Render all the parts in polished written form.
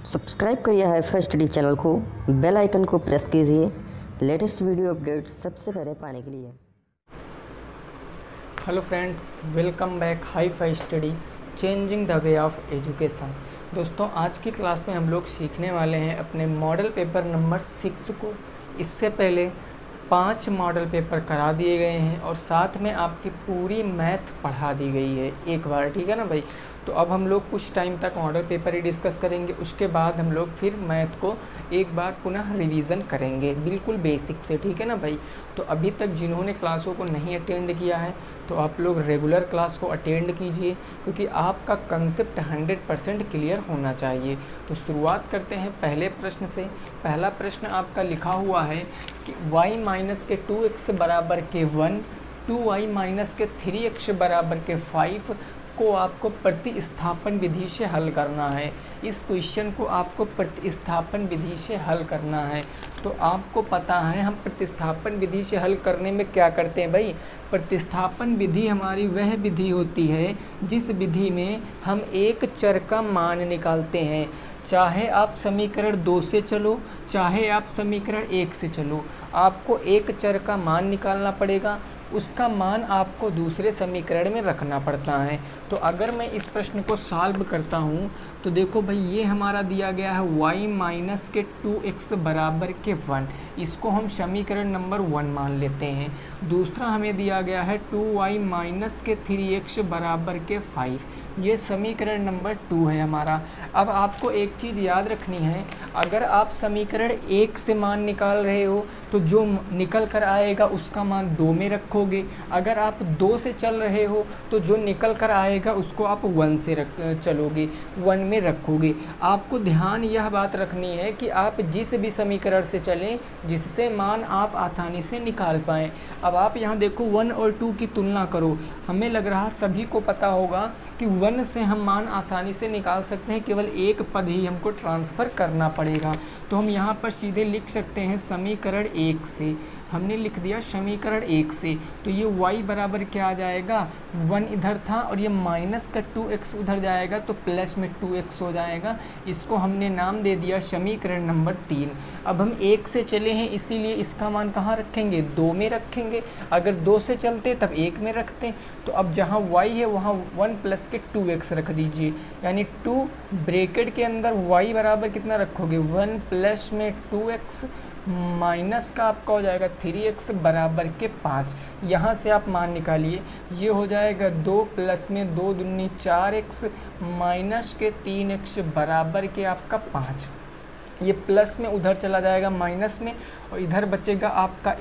Subscribe करिए HiFi study channel को, bell icon को प्रेस कीजिए लेटेस्ट वीडियो अपडेट सबसे पहले पाने के लिए। Hello friends, welcome back HiFi study changing the way of education. दोस्तों, आज की क्लास में हम लोग सीखने वाले हैं अपने मॉडल पेपर नंबर 6 को। इससे पहले 5 मॉडल पेपर करा दिए गए हैं और साथ में आपकी पूरी मैथ पढ़ा दी गई है एक बार, ठीक है ना भाई। तो अब हम लोग कुछ टाइम तक मॉडल पेपर ही डिस्कस करेंगे, उसके बाद हम लोग फिर मैथ को एक बार पुनः रिवीजन करेंगे बिल्कुल बेसिक से, ठीक है ना भाई। तो अभी तक जिन्होंने क्लासों को नहीं अटेंड किया है तो आप लोग रेगुलर क्लास को अटेंड कीजिए, क्योंकि आपका कंसेप्ट 100% क्लियर होना चाहिए। तो शुरुआत करते हैं पहले प्रश्न से। पहला प्रश्न आपका लिखा हुआ है कि y माइनस के 2x बराबर के 1, 2y माइनस के 3x बराबर के 5 को आपको प्रतिस्थापन विधि से हल करना है। इस क्वेश्चन को आपको प्रतिस्थापन विधि से हल करना है। तो आपको पता है हम प्रतिस्थापन विधि से हल करने में क्या करते हैं भाई। प्रतिस्थापन विधि हमारी वह विधि होती है जिस विधि में हम एक चर का मान निकालते हैं। चाहे आप समीकरण 2 से चलो, चाहे आप समीकरण 1 से चलो, आपको एक चर का मान निकालना पड़ेगा, उसका मान आपको दूसरे समीकरण में रखना पड़ता है। तो अगर मैं इस प्रश्न को सॉल्व करता हूँ तो देखो भाई, ये हमारा दिया गया है y माइनस के 2x बराबर के 1, इसको हम समीकरण नंबर 1 मान लेते हैं। दूसरा हमें दिया गया है 2y माइनस के 3x बराबर के 5, ये समीकरण नंबर 2 है हमारा। अब आपको एक चीज़ याद रखनी है, अगर आप समीकरण 1 से मान निकाल रहे हो तो जो निकल कर आएगा उसका मान 2 में रखोगे। अगर आप 2 से चल रहे हो तो जो निकल कर आएगा उसको आप 1 से चलोगे, 1 में रखोगे। आपको ध्यान यह बात रखनी है कि आप जिस भी समीकरण से चलें जिससे मान आप आसानी से निकाल पाएँ। अब आप यहाँ देखो 1 और 2 की तुलना करो। हमें लग रहा सभी को पता होगा कि 1 से हम मान आसानी से निकाल सकते हैं, केवल एक पद ही हमको ट्रांसफ़र करना पड़ेगा। तो हम यहाँ पर सीधे लिख सकते हैं समीकरण 1 से। हमने लिख दिया समीकरण 1 से, तो ये y बराबर क्या आ जाएगा, 1 इधर था और ये माइनस का 2x उधर जाएगा तो प्लस में 2x हो जाएगा। इसको हमने नाम दे दिया समीकरण नंबर 3। अब हम 1 से चले हैं इसीलिए इसका मान कहाँ रखेंगे, 2 में रखेंगे। अगर 2 से चलते तब 1 में रखते। तो अब जहाँ y है वहाँ 1 प्लस के 2x रख दीजिए, यानी 2 ब्रैकेट के अंदर y बराबर कितना रखोगे, 1 प्लस में 2x माइनस का आपका हो जाएगा 3x बराबर के 5। यहाँ से आप मान निकालिए, ये हो जाएगा 2 प्लस में 2 दूनी 4x माइनस के 3x बराबर के आपका 5। ये प्लस में उधर चला जाएगा माइनस में और इधर बचेगा आपका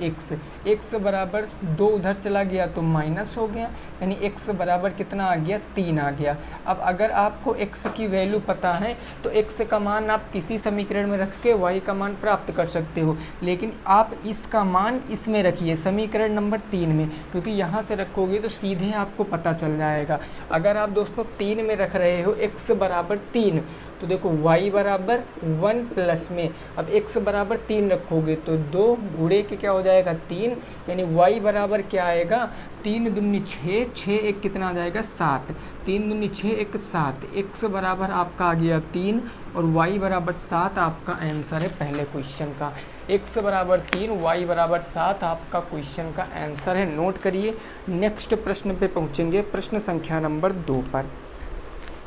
x बराबर 2 उधर चला गया तो माइनस हो गया, यानी x बराबर कितना आ गया, 3 आ गया। अब अगर आपको x की वैल्यू पता है तो x का मान आप किसी समीकरण में रख के y का मान प्राप्त कर सकते हो, लेकिन आप इसका मान इसमें रखिए समीकरण नंबर 3 में, क्योंकि यहाँ से रखोगे तो सीधे आपको पता चल जाएगा। अगर आप दोस्तों 3 में रख रहे हो x बराबर 3, तो देखो y बराबर 1 प्लस में अब x बराबर 3 रखोगे तो 2 गुणे के क्या हो जाएगा 3, यानी y बराबर क्या आएगा, 3 दूनी 6, 6 एक कितना आ जाएगा 7, 3 दूनी 6 एक 7, x बराबर आपका आ गया 3 और y बराबर 7 आपका आंसर है पहले क्वेश्चन का। x बराबर 3, y बराबर 7 आपका क्वेश्चन का आंसर है। नोट करिए। नेक्स्ट प्रश्न पे पहुँचेंगे, प्रश्न संख्या नंबर 2 पर।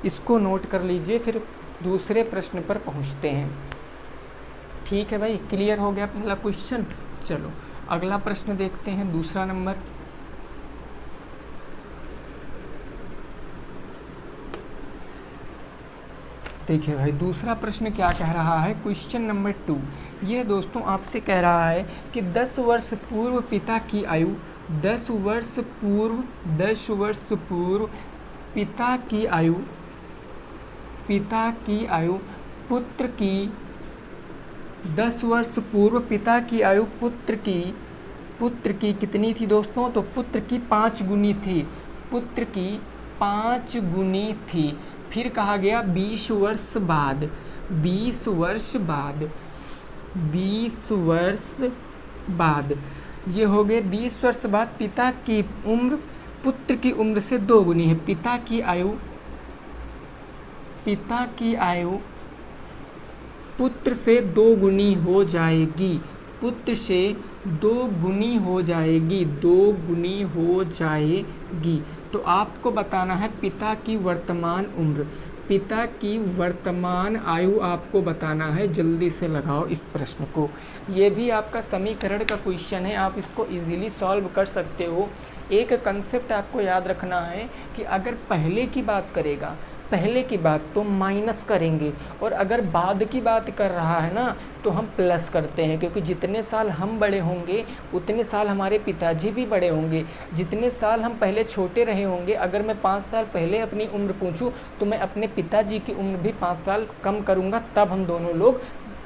इसको नोट कर लीजिए, फिर दूसरे प्रश्न पर पहुंचते हैं। ठीक है भाई, क्लियर हो गया पहला क्वेश्चन। चलो अगला प्रश्न देखते हैं, दूसरा नंबर। देखिए भाई, दूसरा प्रश्न क्या कह रहा है, क्वेश्चन नंबर 2। ये दोस्तों आपसे कह रहा है कि 10 वर्ष पूर्व पिता की आयु 10 वर्ष पूर्व पिता की आयु पुत्र की 10 वर्ष पूर्व पिता की आयु पुत्र की कितनी थी दोस्तों, तो पुत्र की 5 गुनी थी, पुत्र की 5 गुनी थी। फिर कहा गया 20 वर्ष बाद ये हो गए 20 वर्ष बाद पिता की उम्र पुत्र की उम्र से 2 गुनी है। पिता की आयु पुत्र से 2 गुनी हो जाएगी, पुत्र से 2 गुनी हो जाएगी, 2 गुनी हो जाएगी। तो आपको बताना है पिता की वर्तमान उम्र, पिता की वर्तमान आयु आपको बताना है। जल्दी से लगाओ इस प्रश्न को। ये भी आपका समीकरण का क्वेश्चन है, आप इसको इजीली सॉल्व कर सकते हो। एक कंसेप्ट आपको याद रखना है कि अगर पहले की बात करेगा, पहले की बात तो माइनस करेंगे, और अगर बाद की बात कर रहा है ना तो हम प्लस करते हैं, क्योंकि जितने साल हम बड़े होंगे उतने साल हमारे पिताजी भी बड़े होंगे। जितने साल हम पहले छोटे रहे होंगे, अगर मैं 5 साल पहले अपनी उम्र पूछूं तो मैं अपने पिताजी की उम्र भी 5 साल कम करूंगा, तब हम दोनों लोग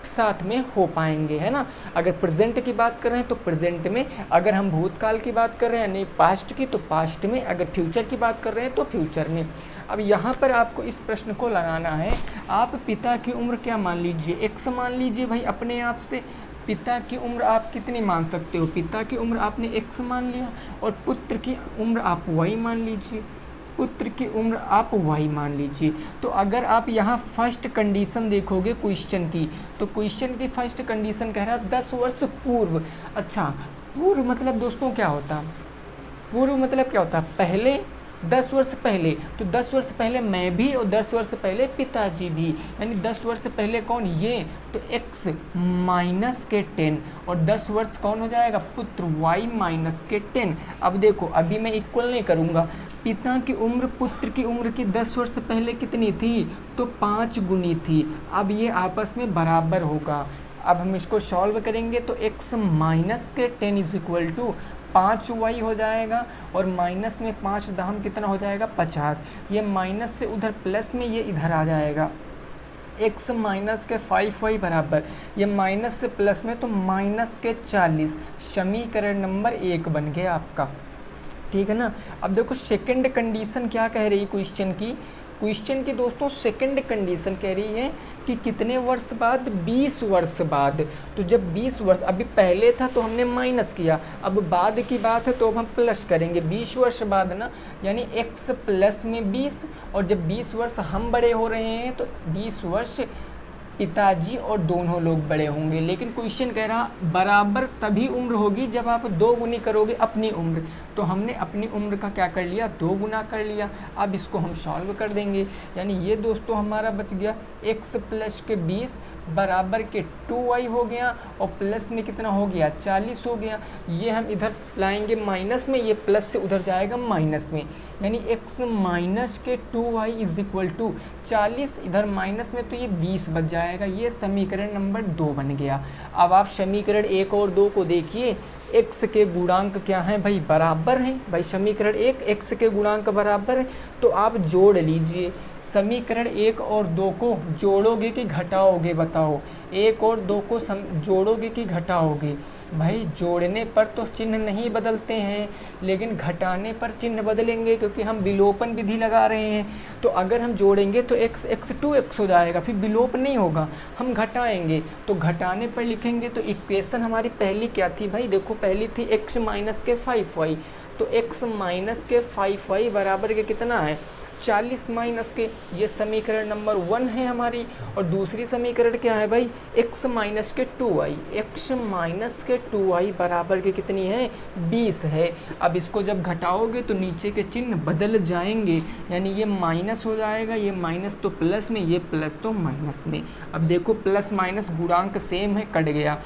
साथ में हो पाएंगे, है ना। अगर प्रेजेंट की बात कर रहे हैं तो प्रेजेंट में, अगर हम भूतकाल की बात कर रहे हैं नहीं पास्ट की तो पास्ट में, अगर फ्यूचर की बात कर रहे हैं तो फ्यूचर में। अब यहाँ पर आपको इस प्रश्न को लगाना है, आप पिता की उम्र क्या मान लीजिए, x मान लीजिए भाई अपने आप से। पिता की उम्र आप कितनी मान सकते हो, पिता की उम्र आपने x मान लिया, और पुत्र की उम्र आप y मान लीजिए, पुत्र की उम्र आप y मान लीजिए। तो अगर आप यहाँ फर्स्ट कंडीशन देखोगे क्वेश्चन की, तो क्वेश्चन की फर्स्ट कंडीशन कह रहा है 10 वर्ष पूर्व। अच्छा, पूर्व मतलब दोस्तों क्या होता, पूर्व मतलब क्या होता, पहले, 10 वर्ष पहले। तो 10 वर्ष पहले मैं भी और 10 वर्ष पहले पिताजी भी, यानी 10 वर्ष पहले कौन, ये, तो x माइनस के 10, और 10 वर्ष कौन हो जाएगा, पुत्र, y माइनस के 10। अब देखो, अभी मैं इक्वल नहीं करूँगा, पिता की उम्र पुत्र की उम्र की 10 वर्ष पहले कितनी थी, तो 5 गुनी थी। अब ये आपस में बराबर होगा। अब हम इसको सॉल्व करेंगे तो x माइनस के 10 इज इक्वल टू 5y हो जाएगा, और माइनस में 5 दाम कितना हो जाएगा, 50। ये माइनस से उधर प्लस में ये इधर आ जाएगा, x माइनस के 5y बराबर, ये माइनस से प्लस में तो माइनस के 40। समीकरण नंबर 1 बन गया आपका, ठीक है ना। अब देखो सेकंड कंडीशन क्या कह रही है क्वेश्चन की दोस्तों, सेकंड कंडीशन कह रही है कि कितने वर्ष बाद, 20 वर्ष बाद। तो जब 20 वर्ष, अभी पहले था तो हमने माइनस किया, अब बाद की बात है तो अब हम प्लस करेंगे, 20 वर्ष बाद ना, यानी x प्लस में 20, और जब 20 वर्ष हम बड़े हो रहे हैं तो 20 वर्ष पिताजी और दोनों लोग बड़े होंगे। लेकिन क्वेश्चन कह रहा बराबर तभी उम्र होगी जब आप 2 गुनी करोगे अपनी उम्र। तो हमने अपनी उम्र का क्या कर लिया, 2 गुना कर लिया। अब इसको हम सॉल्व कर देंगे, यानी ये दोस्तों हमारा बच गया x प्लस के 20 बराबर के 2y हो गया, और प्लस में कितना हो गया, 40 हो गया। ये हम इधर लाएंगे माइनस में, ये प्लस से उधर जाएगा माइनस में, यानी x माइनस के 2y इज इक्वल टू 40, इधर माइनस में तो ये 20 बच जाएगा। ये समीकरण नंबर 2 बन गया। अब आप समीकरण 1 और 2 को देखिए, x के गुणांक क्या हैं भाई, बराबर हैं भाई। समीकरण 1 x के गुणांक बराबर है, तो आप जोड़ लीजिए। समीकरण 1 और 2 को जोड़ोगे कि घटाओगे, बताओ। 1 और 2 को जोड़ोगे कि घटाओगे, भाई जोड़ने पर तो चिन्ह नहीं बदलते हैं, लेकिन घटाने पर चिन्ह बदलेंगे, क्योंकि हम विलोपन विधि लगा रहे हैं। तो अगर हम जोड़ेंगे तो x 2x हो जाएगा, फिर विलोप नहीं होगा। हम घटाएंगे तो घटाने पर लिखेंगे, तो इक्वेशन हमारी पहली क्या थी भाई, देखो पहली थी x माइनस के 5y, तो x माइनस के 5y बराबर के कितना है, 40 माइनस के। ये समीकरण नंबर 1 है हमारी। और दूसरी समीकरण क्या है भाई, x माइनस के 2y, x माइनस के 2y बराबर के कितनी है, 20 है। अब इसको जब घटाओगे तो नीचे के चिन्ह बदल जाएंगे, यानी ये माइनस हो जाएगा, ये माइनस तो प्लस में, ये प्लस तो माइनस में। अब देखो प्लस माइनस गुणांक सेम है, कट गया।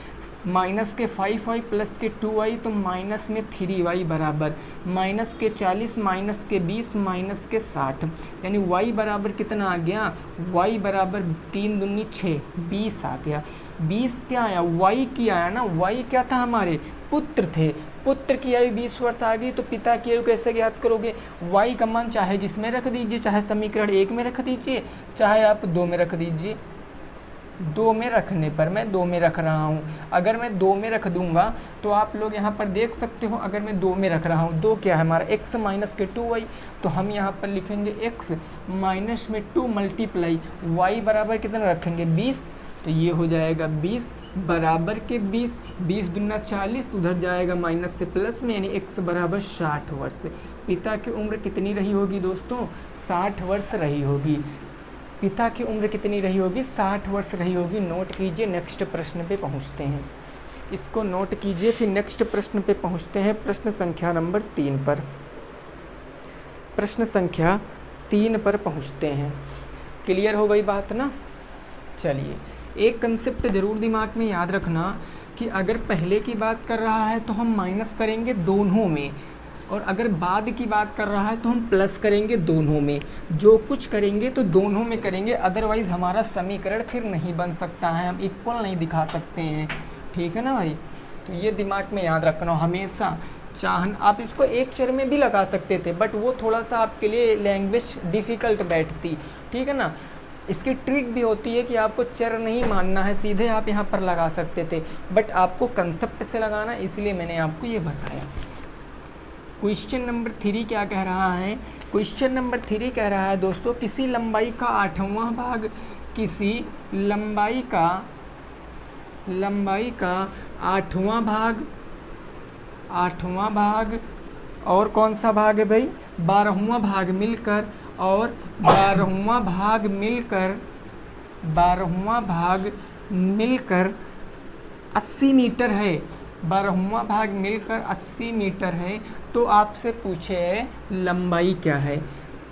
माइनस के 5y प्लस के 2y, तो माइनस में 3y बराबर, माइनस के 40 माइनस के 20 माइनस के 60, यानी y बराबर कितना आ गया, y बराबर 3 दूनी 6, 20 आ गया। 20 क्या आया, y की आया ना, y क्या था, हमारे पुत्र थे। पुत्र की आयु 20 वर्ष आ गई, तो पिता की आयु कैसे ज्ञात करोगे, y का मान चाहे जिसमें रख दीजिए, चाहे समीकरण 1 में रख दीजिए, चाहे आप 2 में रख दीजिए। 2 में रखने पर, मैं 2 में रख रहा हूँ, अगर मैं 2 में रख दूंगा तो आप लोग यहाँ पर देख सकते हो, अगर मैं 2 में रख रहा हूँ, 2 क्या है हमारा, x माइनस के 2y, तो हम यहाँ पर लिखेंगे x माइनस में 2 मल्टीप्लाई y बराबर कितना रखेंगे, 20, तो ये हो जाएगा 20 बराबर के 20, 20 दूना 40, उधर जाएगा माइनस से प्लस में, यानी x बराबर 60 वर्ष। पिता की उम्र कितनी रही होगी दोस्तों, 60 वर्ष रही होगी। पिता की उम्र कितनी रही होगी? 60 वर्ष रही होगी। नोट कीजिए, नेक्स्ट प्रश्न पे पहुंचते हैं। इसको नोट कीजिए, फिर नेक्स्ट प्रश्न पे पहुंचते हैं। प्रश्न संख्या नंबर 3 पर, प्रश्न संख्या 3 पर पहुंचते हैं। क्लियर हो गई बात ना? चलिए, एक कंसेप्ट ज़रूर दिमाग में याद रखना कि अगर पहले की बात कर रहा है तो हम माइनस करेंगे दोनों में, और अगर बाद की बात कर रहा है तो हम प्लस करेंगे दोनों में। जो कुछ करेंगे तो दोनों में करेंगे, अदरवाइज़ हमारा समीकरण फिर नहीं बन सकता है, हम इक्वल नहीं दिखा सकते हैं। ठीक है ना भाई? तो ये दिमाग में याद रखना हमेशा। चाहन आप इसको एक चर में भी लगा सकते थे, बट वो थोड़ा सा आपके लिए लैंग्वेज डिफ़िकल्ट बैठती। ठीक है ना? इसकी ट्रिक भी होती है कि आपको चर नहीं मानना है, सीधे आप यहाँ पर लगा सकते थे, बट आपको कंसेप्ट से लगाना, इसलिए मैंने आपको ये बताया। क्वेश्चन नंबर 3 क्या कह रहा है? क्वेश्चन नंबर 3 कह रहा है दोस्तों, किसी लंबाई का 8वां भाग, किसी लंबाई का 8वां भाग और कौन सा भाग है भाई? 12वां भाग मिलकर, और 12वां भाग मिलकर 80 मीटर है। 12वां भाग मिलकर 80 मीटर है। तो आपसे पूछे है लंबाई क्या है?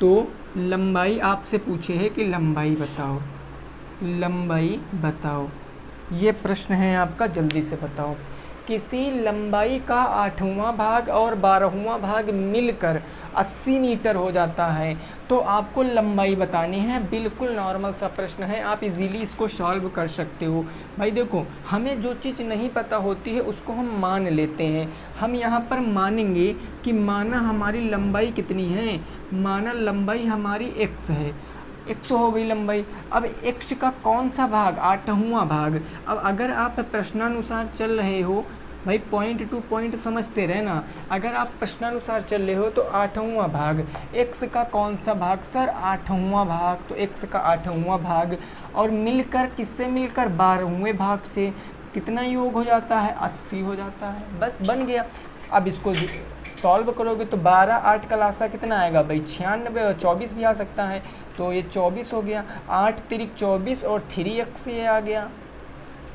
तो लंबाई आपसे पूछे है कि लंबाई बताओ। ये प्रश्न है आपका, जल्दी से बताओ। किसी लंबाई का 8वां भाग और 12वां भाग मिलकर 80 मीटर हो जाता है, तो आपको लंबाई बतानी है। बिल्कुल नॉर्मल सा प्रश्न है, आप इजीली इसको सॉल्व कर सकते हो। भाई देखो, हमें जो चीज़ नहीं पता होती है उसको हम मान लेते हैं। हम यहाँ पर मानेंगे कि माना हमारी लंबाई कितनी है, माना लंबाई हमारी x है, x हो गई लंबाई। अब x का कौन सा भाग? 8वां भाग। अब अगर आप प्रश्नानुसार चल रहे हो भाई, पॉइंट टू पॉइंट समझते रहना। अगर आप प्रश्नानुसार चल रहे हो तो 8वां भाग, x का कौन सा भाग सर? 8वां भाग। तो x का 8वां भाग, और मिलकर किससे मिलकर? 12वें भाग से। कितना योग हो जाता है? 80 हो जाता है। बस बन गया। अब इसको सॉल्व करोगे तो 12 8 का लासा कितना आएगा भाई? 96, और 24 भी आ सकता है, तो ये 24 हो गया। 8 तिरिक 24 और 3x ये आ गया,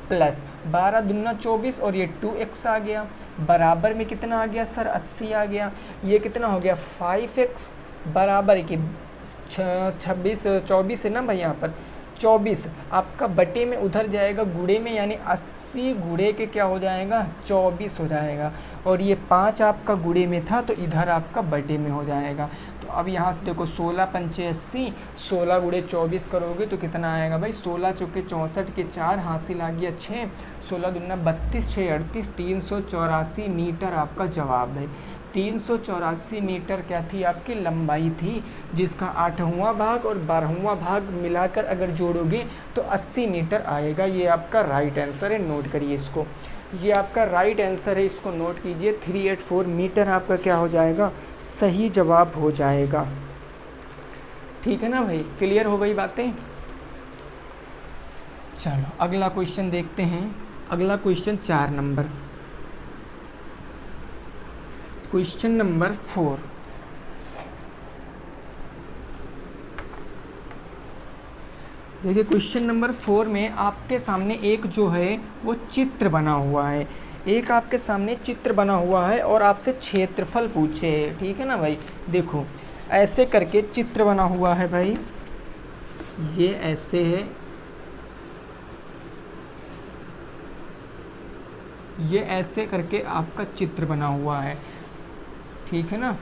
प्लस 12 दूना 24 और ये 2x आ गया, बराबर में कितना आ गया सर? 80 आ गया। ये कितना हो गया? 5x बराबर कि 26 24 है ना भाई, यहाँ पर 24 आपका बटे में उधर जाएगा गुणे में, यानी 80 गुणे के क्या हो जाएगा? 24 हो जाएगा। और ये 5 आपका गुणे में था तो इधर आपका बटे में हो जाएगा। तो अब यहाँ से देखो 16 पंचे 80, 16 गुणे 24 करोगे तो कितना आएगा भाई? 16 चौके 64 के 4, हासिल आ गया 6, 16 दूना 32, 6 38, 384 मीटर आपका जवाब है। 384 मीटर क्या थी? आपकी लंबाई थी, जिसका 8वां भाग और 12वां भाग मिलाकर अगर जोड़ोगे तो 80 मीटर आएगा। ये आपका राइट आंसर है, नोट करिए इसको। ये आपका राइट आंसर है, इसको नोट कीजिए। 384 मीटर आपका क्या हो जाएगा? सही जवाब हो जाएगा। ठीक है ना भाई? क्लियर हो गई बातें? चलो अगला क्वेश्चन देखते हैं। अगला क्वेश्चन 4 नंबर, क्वेश्चन नंबर 4। देखिए क्वेश्चन नंबर 4 में आपके सामने एक जो है वो चित्र बना हुआ है। एक आपके सामने चित्र बना हुआ है और आपसे क्षेत्रफल पूछे है। ठीक है ना भाई? देखो ऐसे करके चित्र बना हुआ है भाई, ये ऐसे है, ये ऐसे करके आपका चित्र बना हुआ है। ठीक है ना?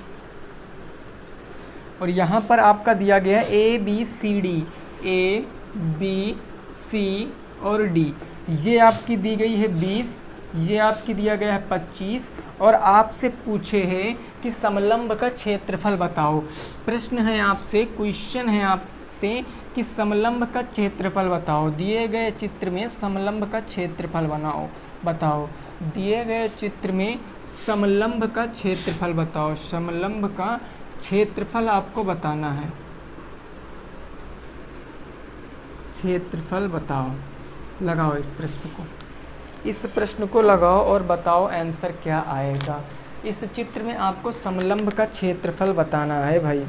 और यहाँ पर आपका दिया गया है ABCD, ABC और D। ये आपकी दी गई है 20, ये आपकी दिया गया है 25, और आपसे पूछे हैं कि समलंब का क्षेत्रफल बताओ। प्रश्न है आपसे, क्वेश्चन है आपसे कि समलंब का क्षेत्रफल बताओ। दिए गए चित्र में समलंब का क्षेत्रफल बताओ। दिए गए चित्र में समलंब का क्षेत्रफल बताओ। समलंब का क्षेत्रफल आपको बताना है। क्षेत्रफल बताओ, लगाओ इस प्रश्न को, इस प्रश्न को लगाओ और बताओ आंसर क्या आएगा। इस चित्र में आपको समलंब का क्षेत्रफल बताना है भाई।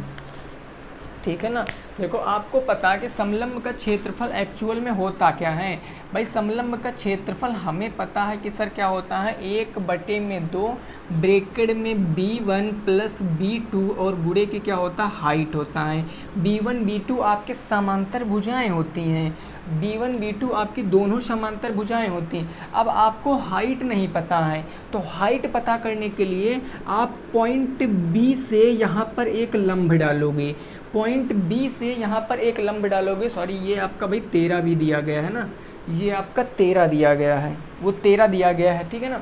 ठीक है ना। देखो आपको पता है कि समलंब का क्षेत्रफल एक्चुअल में होता क्या है भाई। समलंब का क्षेत्रफल हमें पता है कि सर क्या होता है, 1/2 ब्रैकेट में b1 प्लस b2 और गुणे के क्या होता है, हाइट होता है। b1 b2 आपके समांतर भुजाएं होती हैं, b1 b2 आपकी दोनों समांतर भुजाएं होती हैं। अब आपको हाइट नहीं पता है, तो हाइट पता करने के लिए आप पॉइंट B से यहाँ पर एक लंब डालोगे, पॉइंट B से यहाँ पर एक लंब डालोगे। सॉरी, ये आपका भाई 13 भी दिया गया है ना, ये आपका 13 दिया गया है, वो 13 दिया गया है, ठीक है ना।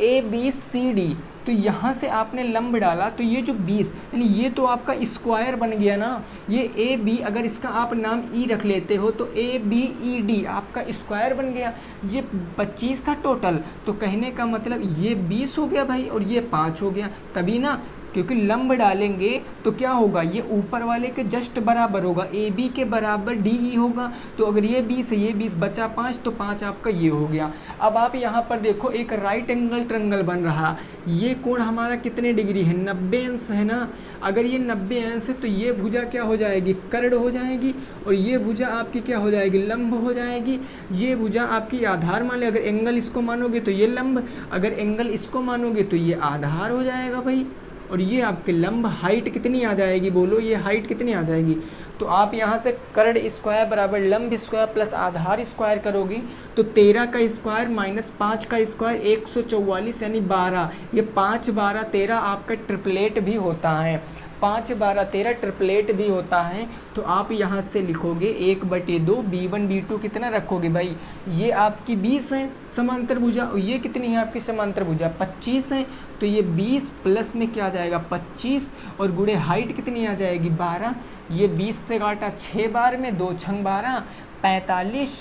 ABCD, तो यहाँ से आपने लंब डाला तो ये जो 20 यानी ये तो आपका स्क्वायर बन गया ना। ये AB अगर इसका आप नाम E रख लेते हो तो ABED आपका स्क्वायर बन गया। ये 25 था टोटल, तो कहने का मतलब ये 20 हो गया भाई और ये 5 हो गया, तभी ना, क्योंकि लंब डालेंगे तो क्या होगा, ये ऊपर वाले के जस्ट बराबर होगा, AB के बराबर DE होगा। तो अगर ये 20 है, ये 20 बचा 5, तो 5 आपका ये हो गया। अब आप यहाँ पर देखो एक राइट एंगल ट्रायंगल बन रहा, ये कोण हमारा कितने डिग्री है, 90 अंश है ना। अगर ये 90 अंश है तो ये भुजा क्या हो जाएगी, कर्ण हो जाएगी, और ये भुजा आपकी क्या हो जाएगी, लंब हो जाएगी। ये भुजा आपकी आधार मान ले, अगर एंगल इसको मानोगे तो ये लंब, अगर एंगल इसको मानोगे तो ये आधार हो जाएगा भाई। और ये आपके लंब हाइट कितनी आ जाएगी, बोलो ये हाइट कितनी आ जाएगी। तो आप यहाँ से कर्ण स्क्वायर बराबर लंब स्क्वायर प्लस आधार स्क्वायर करोगी तो 13 का स्क्वायर माइनस 5 का स्क्वायर 144 यानी 12। ये 5 12 13 आपका ट्रिपलेट भी होता है, 5 12 13 ट्रिपलेट भी होता है। तो आप यहाँ से लिखोगे 1/2 b1 b2 कितना रखोगे भाई, ये आपकी 20 है समांतर भुजा, और ये कितनी है आपकी समांतर भुजा 25 है। तो ये 20 प्लस में क्या आ जाएगा 25, और गुणे हाइट कितनी आ जाएगी 12। ये 20 से काटा 6 बार में, 2 छंग 12 45,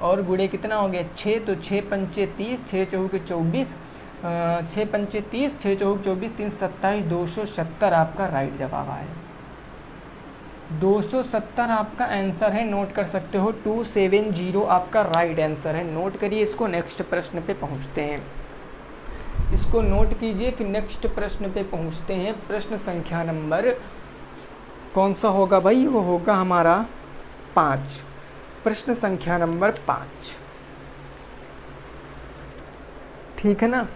और गुणे कितना हो गया 6, तो 6 पंचे 30, 6 चौके 24, 6 पंचे 30, 6 चौक 24, 3 27, 270 आपका राइट जवाब आया। 270 आपका आंसर है, नोट कर सकते हो, 270 आपका राइट आंसर है। नोट करिए इसको, नेक्स्ट प्रश्न पे पहुंचते हैं। इसको नोट कीजिए, फिर नेक्स्ट प्रश्न पे पहुंचते हैं। प्रश्न संख्या नंबर कौन सा होगा भाई, वो होगा हमारा 5। प्रश्न संख्या नंबर 5, ठीक है ना,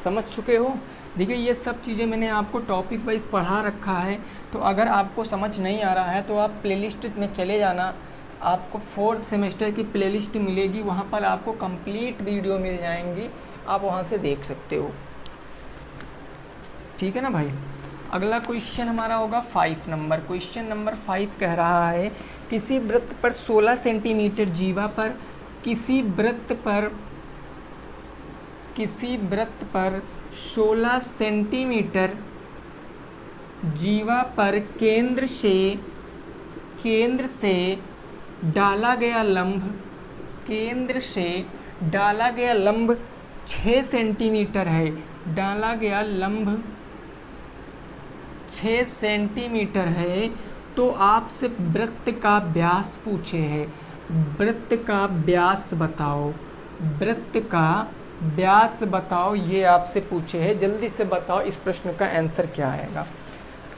समझ चुके हो। देखिए ये सब चीज़ें मैंने आपको टॉपिक वाइज पढ़ा रखा है, तो अगर आपको समझ नहीं आ रहा है तो आप प्लेलिस्ट में चले जाना, आपको 4th सेमेस्टर की प्लेलिस्ट मिलेगी, वहाँ पर आपको कंप्लीट वीडियो मिल जाएंगी, आप वहाँ से देख सकते हो, ठीक है ना भाई। अगला क्वेश्चन हमारा होगा 5 नंबर। क्वेश्चन नंबर 5 कह रहा है, किसी वृत्त पर 16 सेंटीमीटर जीवा पर, किसी वृत्त पर 16 सेंटीमीटर जीवा पर केंद्र से डाला गया लंब 6 सेंटीमीटर है, डाला गया लंब 6 सेंटीमीटर है, तो आपसे वृत्त का व्यास पूछे है। वृत्त का व्यास बताओ, वृत्त का व्यास बताओ, ये आपसे पूछे है। जल्दी से बताओ इस प्रश्न का आंसर क्या आएगा।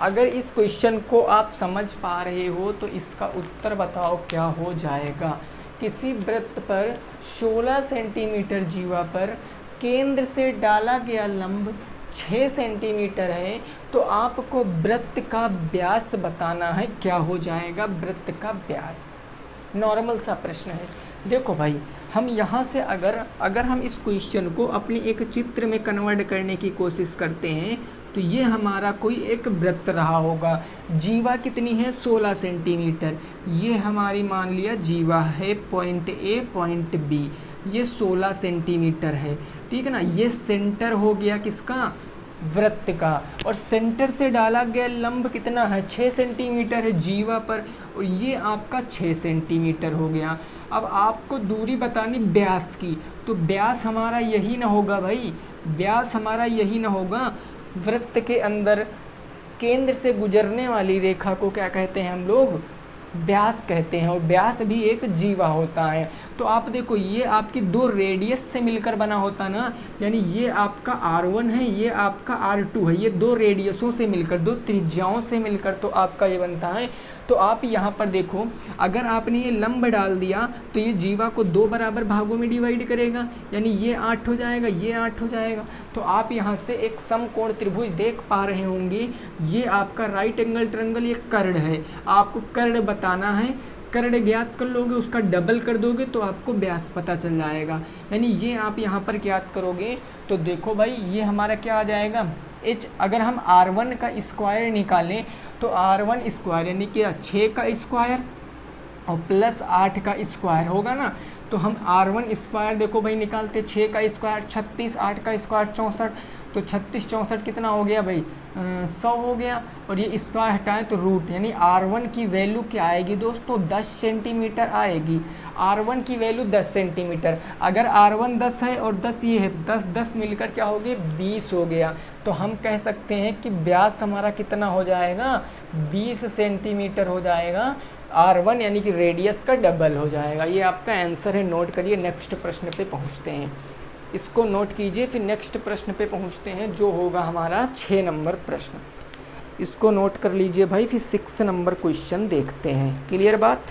अगर इस क्वेश्चन को आप समझ पा रहे हो तो इसका उत्तर बताओ क्या हो जाएगा। किसी वृत्त पर 16 सेंटीमीटर जीवा पर केंद्र से डाला गया लंब 6 सेंटीमीटर है, तो आपको वृत्त का व्यास बताना है, क्या हो जाएगा वृत्त का व्यास। नॉर्मल सा प्रश्न है। देखो भाई, हम यहाँ से अगर हम इस क्वेश्चन को अपनी एक चित्र में कन्वर्ट करने की कोशिश करते हैं तो ये हमारा कोई एक वृत्त रहा होगा। जीवा कितनी है 16 सेंटीमीटर, ये हमारी मान लिया जीवा है, पॉइंट ए पॉइंट बी, ये 16 सेंटीमीटर है, ठीक है ना। ये सेंटर हो गया किसका, वृत्त का, और सेंटर से डाला गया लंब कितना है 6 सेंटीमीटर है जीवा पर, और ये आपका 6 सेंटीमीटर हो गया। अब आपको दूरी बतानी व्यास की, तो व्यास हमारा यही ना होगा भाई, व्यास हमारा यही ना होगा। वृत्त के अंदर केंद्र से गुजरने वाली रेखा को क्या कहते हैं हम लोग, व्यास कहते हैं, और व्यास भी एक जीवा होता है। तो आप देखो ये आपकी दो रेडियस से मिलकर बना होता ना, यानी ये आपका R1 है, ये आपका R2 है, ये दो रेडियसों से मिलकर, दो त्रिज्याओं से मिलकर तो आपका ये बनता है। तो आप यहाँ पर देखो, अगर आपने ये लंब डाल दिया तो ये जीवा को दो बराबर भागों में डिवाइड करेगा, यानी ये 8 हो जाएगा, ये 8 हो जाएगा। तो आप यहाँ से एक समकोण त्रिभुज देख पा रहे होंगे, ये आपका राइट एंगल ट्रायंगल, ये कर्ण है। आपको कर्ण बताना है, कर्ण ज्ञात कर लोगे, उसका डबल कर दोगे तो आपको व्यास पता चल जाएगा। यानी ये आप यहाँ पर ज्ञात करोगे तो देखो भाई ये हमारा क्या आ जाएगा h। अगर हम R1 का स्क्वायर निकालें तो R1 स्क्वायर यानी कि 6 का स्क्वायर और प्लस 8 का स्क्वायर होगा ना। तो हम R1 स्क्वायर देखो भाई निकालते, 6 का स्क्वायर 36, 8 का स्क्वायर 64, तो 36 64 कितना हो गया भाई 100 हो गया। और ये स्क्वायर हटाएं तो रूट, यानी R1 की वैल्यू क्या आएगी दोस्तों 10 सेंटीमीटर आएगी। R1 की वैल्यू 10 सेंटीमीटर, अगर R1 10 है और 10 ये है, 10 10 मिलकर क्या हो गया 20 हो गया। तो हम कह सकते हैं कि व्यास हमारा कितना हो जाएगा 20 सेंटीमीटर हो जाएगा। R1 यानी कि रेडियस का डबल हो जाएगा। ये आपका आंसर है, नोट करिए। नेक्स्ट प्रश्न पे पहुंचते हैं, इसको नोट कीजिए, फिर नेक्स्ट प्रश्न पे पहुंचते हैं जो होगा हमारा 6 नंबर प्रश्न। इसको नोट कर लीजिए भाई, फिर 6 नंबर क्वेश्चन देखते हैं। क्लियर बात?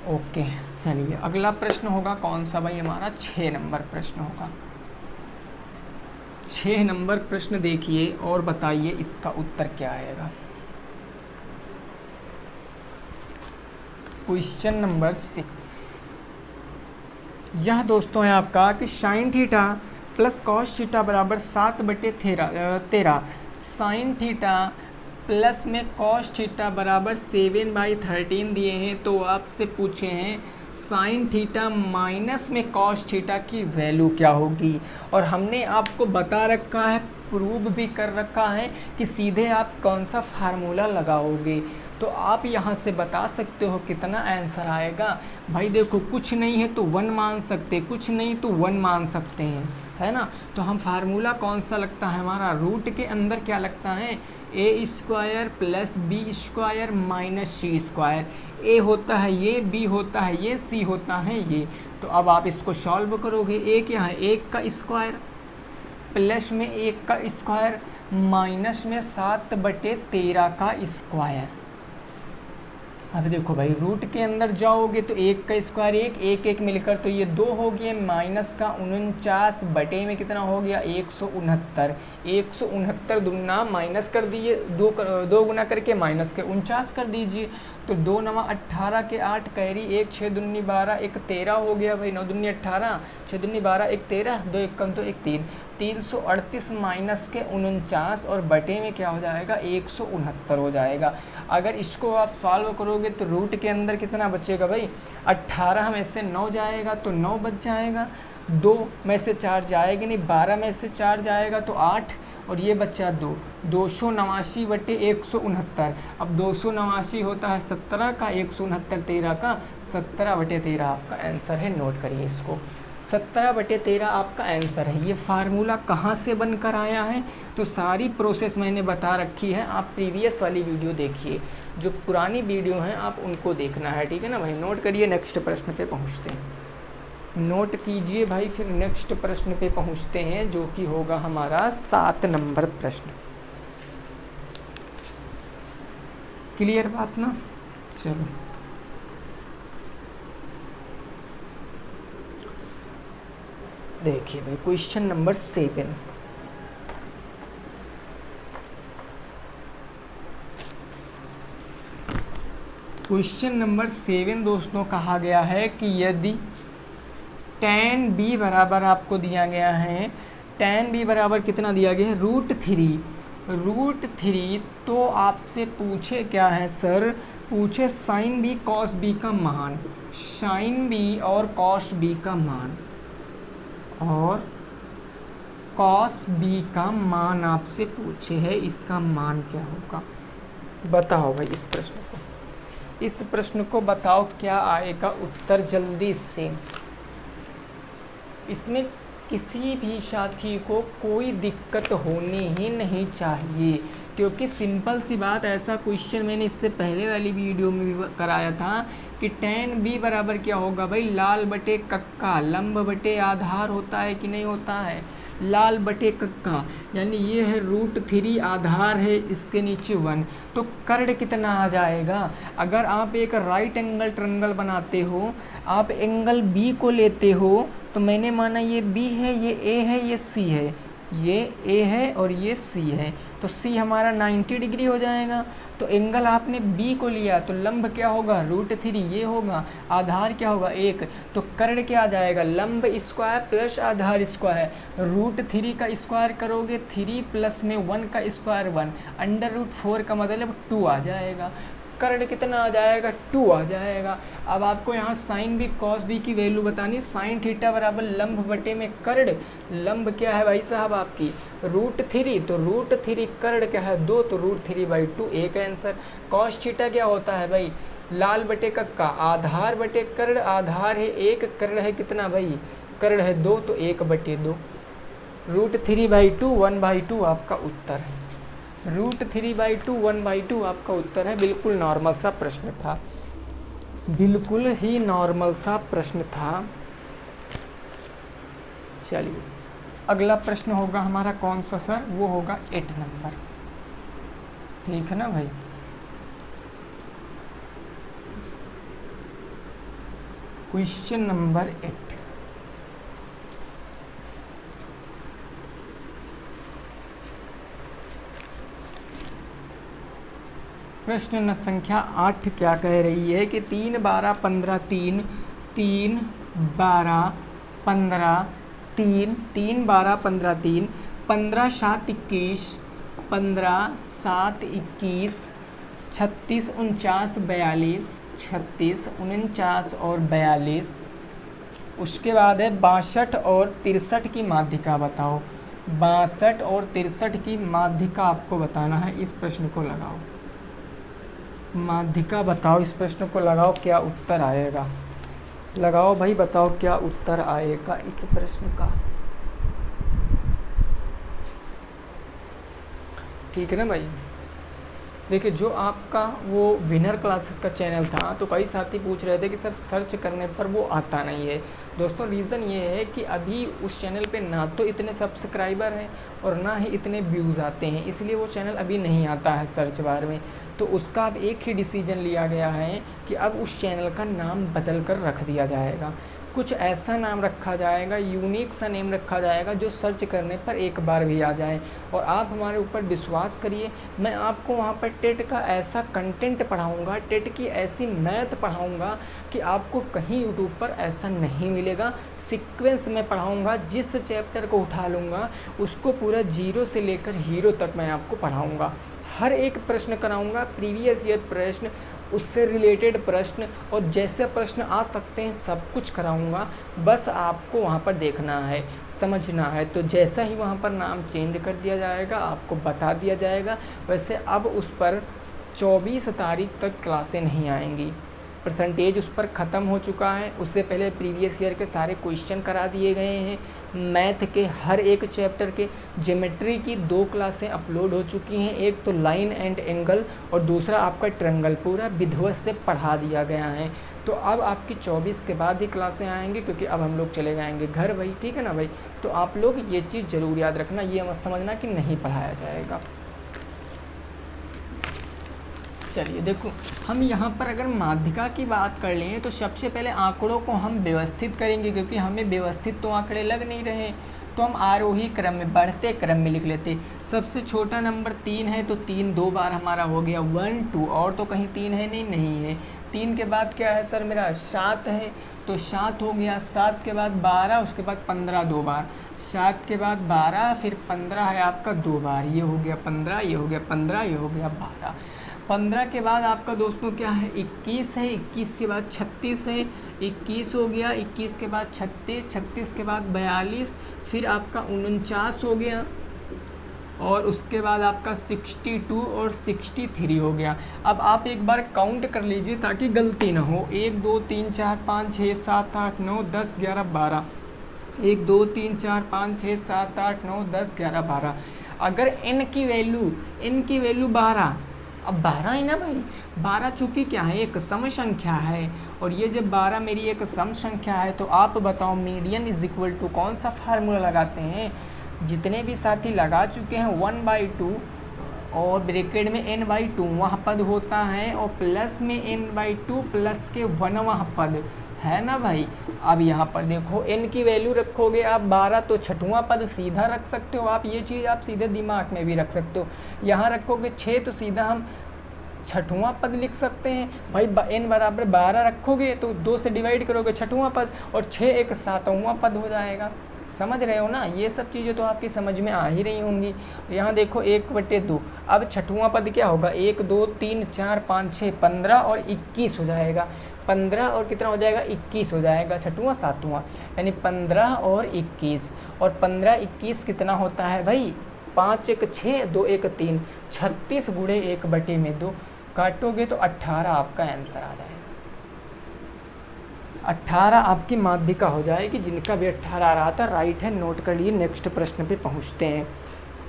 ओके चलिए, अगला प्रश्न होगा कौन सा भाई हमारा 6 नंबर प्रश्न होगा। 6 नंबर प्रश्न देखिए और बताइए इसका उत्तर क्या आएगा। क्वेश्चन नंबर 6 यह दोस्तों है आपका कि sine theta plus cos theta बराबर 7/13, साइन थीटा प्लस में कॉस थीटा बराबर 7/13 दिए हैं। तो आपसे पूछे हैं साइन थीटा माइनस में कॉस थीटा की वैल्यू क्या होगी। और हमने आपको बता रखा है, प्रूव भी कर रखा है कि सीधे आप कौन सा फार्मूला लगाओगे। तो आप यहाँ से बता सकते हो कितना आंसर आएगा। भाई देखो कुछ नहीं है तो 1 मान सकते, कुछ नहीं तो 1 मान सकते हैं, है ना। तो हम फार्मूला कौन सा लगता है हमारा, रूट के अंदर क्या लगता है a square plus B square minus C square. A होता है ये, बी होता है ये, सी होता है ये। तो अब आप इसको सॉल्व करोगे, ए क्या है 1 का स्क्वायर प्लस में 1 का स्क्वायर माइनस में 7/13 का स्क्वायर। अब देखो भाई रूट के अंदर जाओगे तो 1 का स्क्वायर 1 1 मिलकर तो ये 2 हो गया, माइनस का 49 बटे में कितना हो गया 169। 169 दुगना माइनस कर दीजिए, 2 गुना करके माइनस के 49 कर दीजिए। तो 2 9 18 के 8 कैरी 1 6 दूनी 12 1 13 हो गया भाई, 9 दूनी 18 6 दूनी 12 1 13 2 1 कम तो 1 3, 338 माइनस के 49 और बटे में क्या हो जाएगा 169 हो जाएगा। अगर इसको आप सॉल्व करोगे तो रूट के अंदर कितना बचेगा भाई 18 में से 9 जाएगा तो 9 बच जाएगा, 2 में से 4 जाएगा नहीं, 12 में से 4 जाएगा तो 8 और ये बच्चा 2, 289 बटे 169। अब 289 होता है 17 का, 169 13 का, 17/13 आपका आंसर है। नोट करिए इसको, 17/13 आपका आंसर है। ये फार्मूला कहाँ से बनकर आया है तो सारी प्रोसेस मैंने बता रखी है, आप प्रीवियस वाली वीडियो देखिए, जो पुरानी वीडियो हैं आप उनको देखना है, ठीक है ना भाई। नोट करिए, नेक्स्ट प्रश्न पे पहुँचते हैं। नोट कीजिए भाई, फिर नेक्स्ट प्रश्न पे पहुँचते हैं जो कि होगा हमारा 7 नंबर प्रश्न। क्लियर बात ना? चलो देखिए भाई क्वेश्चन नंबर 7। क्वेश्चन नंबर 7 दोस्तों कहा गया है कि यदि tan b बराबर आपको दिया गया है, tan b बराबर कितना दिया गया है √3। तो आपसे पूछे क्या है सर, पूछे sin b cos b का मान, sin b और cos b का मान और cos b का मान आपसे पूछे है, इसका मान क्या होगा बताओ भाई। इस प्रश्न को बताओ क्या आएगा उत्तर जल्दी से। इसमें किसी भी साथी को कोई दिक्कत होनी ही नहीं चाहिए, क्योंकि सिंपल सी बात, ऐसा क्वेश्चन मैंने इससे पहले वाली वीडियो में भी कराया था कि tan b बराबर क्या होगा भाई, लाल बटे कक्का, लंब बटे आधार होता है कि नहीं होता है, लाल बटे कक्का, यानी ये है √3 आधार है, इसके नीचे 1, तो कर्ण कितना आ जाएगा। अगर आप एक राइट एंगल ट्रायंगल बनाते हो, आप एंगल बी को लेते हो, तो मैंने माना ये बी है, ये ए है, ये सी है, ये ए है और ये सी है, तो सी हमारा 90 डिग्री हो जाएगा। तो एंगल आपने बी को लिया तो लंब क्या होगा, √3, ये होगा, आधार क्या होगा 1, तो कर्ण क्या आ जाएगा, लंब स्क्वायर प्लस आधार स्क्वायर, √3 का स्क्वायर करोगे 3 प्लस में 1 का स्क्वायर 1, √4 का मतलब 2 आ जाएगा। कर्ण कितना आ जाएगा, 2 आ जाएगा। अब आपको यहाँ साइन भी कॉस भी की वैल्यू बतानी, साइन थीटा बराबर लंब बटे में कर्ण, लंब क्या है भाई साहब आपकी √3, तो √3 कर्ण क्या है 2, तो √3/2 एक आंसर। कॉस थीटा क्या होता है भाई, लाल बटे कक्का, आधार बटे कर्ण, आधार है 1, कर्ण है कितना भाई, कर्ण है 2, तो 1/2, √3/2 1/2 आपका उत्तर है, √3/2 1/2 आपका उत्तर है। बिल्कुल नॉर्मल सा प्रश्न था, बिल्कुल ही नॉर्मल सा प्रश्न था। चलिए अगला प्रश्न होगा हमारा कौन सा सर, वो होगा 8 नंबर, ठीक है ना भाई। क्वेश्चन नंबर 8, प्रश्न संख्या 8 क्या कह रही है कि 3 12 15 3 3 12 15 3 3 12 15 3 15 7 21 15 7 21 36 49 42 36 49 और 42, उसके बाद है 62 और 63 की माध्यिका बताओ। 62 और 63 की माध्यिका आपको बताना है, इस प्रश्न को लगाओ, माध्यिका बताओ, इस प्रश्न को लगाओ, क्या उत्तर आएगा, लगाओ भाई, बताओ क्या उत्तर आएगा इस प्रश्न का, ठीक है ना भाई। देखिए जो आपका वो विनर क्लासेस का चैनल था, तो कई साथी पूछ रहे थे कि सर सर्च करने पर वो आता नहीं है। दोस्तों रीज़न ये है कि अभी उस चैनल पे ना तो इतने सब्सक्राइबर हैं और ना ही इतने व्यूज़ आते हैं, इसलिए वो चैनल अभी नहीं आता है सर्च बार में। तो उसका अब एक ही डिसीजन लिया गया है कि अब उस चैनल का नाम बदल कर रख दिया जाएगा, कुछ ऐसा नाम रखा जाएगा, यूनिक सा नेम रखा जाएगा जो सर्च करने पर एक बार भी आ जाए। और आप हमारे ऊपर विश्वास करिए, मैं आपको वहाँ पर टेट का ऐसा कंटेंट पढ़ाऊँगा, टेट की ऐसी मैथ पढ़ाऊँगा कि आपको कहीं यूट्यूब पर ऐसा नहीं मिलेगा। सीक्वेंस में पढ़ाऊँगा, जिस चैप्टर को उठा लूँगा उसको पूरा 0 से लेकर हीरो तक मैं आपको पढ़ाऊँगा। हर एक प्रश्न कराऊँगा, प्रीवियस ईयर प्रश्न, उससे रिलेटेड प्रश्न, और जैसे प्रश्न आ सकते हैं सब कुछ कराऊंगा। बस आपको वहाँ पर देखना है, समझना है। तो जैसा ही वहाँ पर नाम चेंज कर दिया जाएगा आपको बता दिया जाएगा। वैसे अब उस पर 24 तारीख तक क्लासें नहीं आएंगी, परसेंटेज उस पर ख़त्म हो चुका है। उससे पहले प्रीवियस ईयर के सारे क्वेश्चन करा दिए गए हैं, मैथ के हर एक चैप्टर के, ज्योमेट्री की 2 क्लासें अपलोड हो चुकी हैं, एक तो लाइन एंड एंगल और दूसरा आपका ट्रायंगल, पूरा विधिवत से पढ़ा दिया गया है। तो अब आपकी 24 के बाद ही क्लासें आएंगी, क्योंकि अब हम लोग चले जाएंगे घर भाई, ठीक है ना भाई। तो आप लोग ये चीज़ ज़रूर याद रखना, ये मत समझना कि नहीं पढ़ाया जाएगा। चलिए देखो, हम यहाँ पर अगर माध्यिका की बात कर लें तो सबसे पहले आंकड़ों को हम व्यवस्थित करेंगे, क्योंकि हमें व्यवस्थित तो आंकड़े लग नहीं रहे, तो हम आरोही क्रम में, बढ़ते क्रम में लिख लेते। सबसे छोटा नंबर 3 है, तो 3 2 बार हमारा हो गया 1 2, और तो कहीं 3 है नहीं है। 3 के बाद क्या है सर मेरा 7 है, तो 7 हो गया। 7 के बाद 12, उसके बाद 15 2 बार, 7 के बाद 12, फिर 15 है आपका 2 बार, ये हो गया 15, ये हो गया 15, ये हो गया 12। 15 के बाद आपका दोस्तों क्या है 21 है, 21 के बाद 36 है, 21 हो गया, 21 के बाद 36, 36 के बाद 42, फिर आपका 49 हो गया, और उसके बाद आपका 62 और 63 हो गया। अब आप एक बार काउंट कर लीजिए ताकि गलती ना हो। 1 2 3 4 5 6 7 8 9 10 11 12, 1 2 3 4 5 6 7 8 9 10 11 12। अगर n की वैल्यू 12, अब 12 है ना भाई, 12 चूँकि क्या है, एक सम संख्या है, और ये जब 12 मेरी एक सम संख्या है तो आप बताओ मीडियन इज इक्वल टू कौन सा फार्मूला लगाते हैं। जितने भी साथी लगा चुके हैं 1/2 और ब्रैकेट में n/2 वहाँ पद होता है, और प्लस में n/2 प्लस के 1वां पद है ना भाई। अब यहाँ पर देखो n की वैल्यू रखोगे आप 12 तो छठवां पद सीधा रख सकते हो आप, ये चीज़ आप सीधे दिमाग में भी रख सकते हो। यहाँ रखोगे 6 तो सीधा हम छठवां पद लिख सकते हैं भाई। n बराबर 12 रखोगे तो 2 से डिवाइड करोगे छठवां पद, और 6 एक 7वां पद हो जाएगा। समझ रहे हो ना, ये सब चीज़ें तो आपकी समझ में आ ही रही होंगी। यहाँ देखो 1/2, अब छठवां पद क्या होगा, 1 2 3 4 5 6 15 और 21 हो जाएगा। 15 और कितना हो जाएगा, 21 हो जाएगा, छठवां सातवां, यानी 15 और 21। और 15 21 कितना होता है भाई, 5 1 6 2 1 3, 36 गुणे 1/2, काटोगे तो 18 आपका आंसर आ जाएगा। 18 आपकी माध्यिका हो जाएगी, जिनका भी 18 आ रहा था राइट है, नोट कर लिए। नेक्स्ट प्रश्न पे पहुंचते हैं।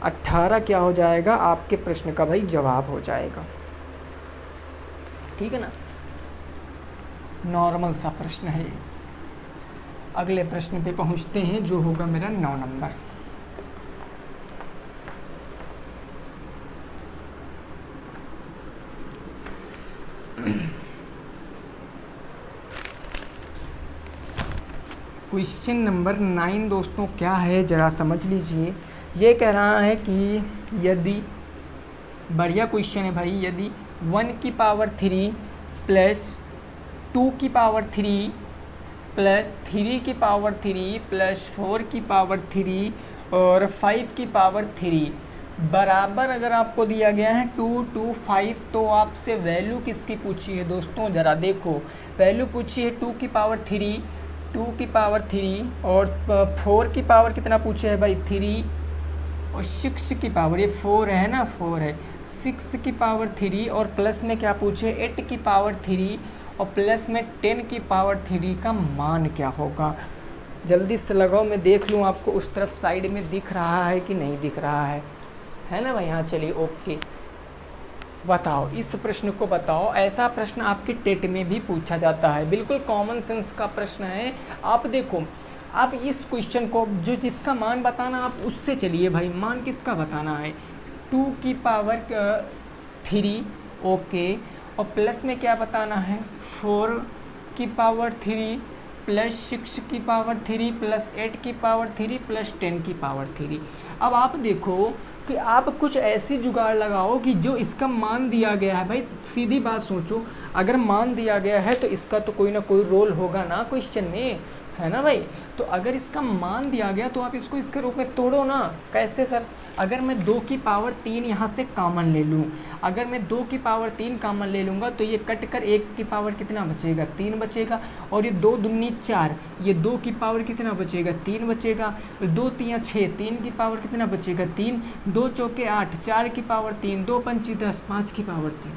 18 क्या हो जाएगा, आपके प्रश्न का भाई जवाब हो जाएगा, ठीक है ना, नॉर्मल सा प्रश्न है। अगले प्रश्न पे पहुंचते हैं जो होगा मेरा 9 नंबर। क्वेश्चन नंबर 9 दोस्तों क्या है ज़रा समझ लीजिए। ये कह रहा है कि यदि, बढ़िया क्वेश्चन है भाई, यदि 1 की पावर 3 प्लस 2 की पावर 3 प्लस 3 की पावर 3 प्लस 4 की पावर 3 और 5 की पावर 3 बराबर अगर आपको दिया गया है 2 2 5, तो आपसे वैल्यू किसकी पूछी है दोस्तों, ज़रा देखो। वैल्यू पूछी है 2 की पावर 3, 2 की पावर 3 और 4 की पावर कितना पूछे है भाई 3, और 6 की पावर, ये 4 है ना, 4 है, 6 की पावर 3 और प्लस में क्या पूछे 8 की पावर 3 और प्लस में 10 की पावर 3 का मान क्या होगा। जल्दी से लगाओ, मैं देख लूँ आपको उस तरफ साइड में दिख रहा है कि नहीं दिख रहा है ना भाई। हाँ चलिए ओके, बताओ इस प्रश्न को बताओ। ऐसा प्रश्न आपके टेट में भी पूछा जाता है, बिल्कुल कॉमन सेंस का प्रश्न है। आप देखो, आप इस क्वेश्चन को जो जिसका मान बताना आप उससे चलिए भाई, मान किसका बताना है 2 की पावर 3 ओके, और प्लस में क्या बताना है 4 की पावर 3 प्लस 6 की पावर 3 प्लस 8 की पावर 3 प्लस 10 की पावर 3। अब आप देखो कि आप कुछ ऐसी जुगाड़ लगाओ कि जो इसका मान दिया गया है भाई, सीधी बात सोचो, अगर मान दिया गया है तो इसका तो कोई ना कोई रोल होगा ना क्वेश्चन में, है ना भाई। तो अगर इसका मान दिया गया तो आप इसको इसके रूप में तोड़ो ना। कैसे सर, अगर मैं 2 की पावर 3 यहाँ से कॉमन ले लूँ, अगर मैं 2 की पावर 3 कॉमन ले लूँगा तो ये कट कर 1 की पावर कितना बचेगा 3 बचेगा, और ये 2 दूनी 4, ये 2 की पावर कितना बचेगा 3 बचेगा, 2 3 6, 3 की पावर कितना बचेगा 3, 2 चौके 8, 4 की पावर 3, 2 पंची 10, 5 की पावर 3।